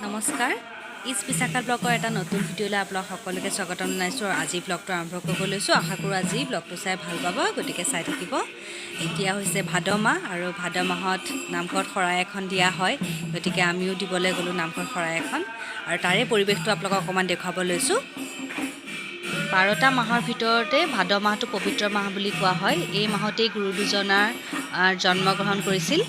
নমস্কাৰ ইস বিশাখা ব্লগৰ এটা নতুন ভিডিঅ'লৈ আপোনাক সকলোকে স্বাগতম জনাইছোঁ আৰু আজি ব্লগটো আৰম্ভ কৰিব লৈছোঁ। আশা কৰোঁ আজি ব্লগটো চাই ভাল পাব, গতিকে চাই থাকিব। এতিয়া হৈছে ভাদ মাহ আৰু ভাদ মাহত নামঘৰত শৰাই এখন দিয়া হয়, গতিকে আমিও দিবলৈ গ'লোঁ নামঘৰত শৰাই এখন আৰু তাৰে পৰিৱেশটো আপোনালোকক অকণমান দেখুৱাব লৈছোঁ। 12টা মাহৰ ভিতৰতে ভাদ মাহটো পবিত্ৰ মাহ বুলি কোৱা হয়। এই মাহতেই গুৰু দুজনাৰ জন্মগ্ৰহণ কৰিছিল।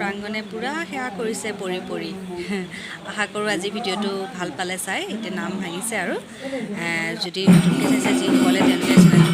প্ৰাংগণে পূৰা সেৱা কৰিছে পৰি পৰি। আশা কৰোঁ আজি ভিডিঅ'টো ভাল পালে চাই। এতিয়া নাম ভাঙিছে আৰু যদি নতুনকৈ চাইছে যিসকলে তেওঁলোকে চেনেলটো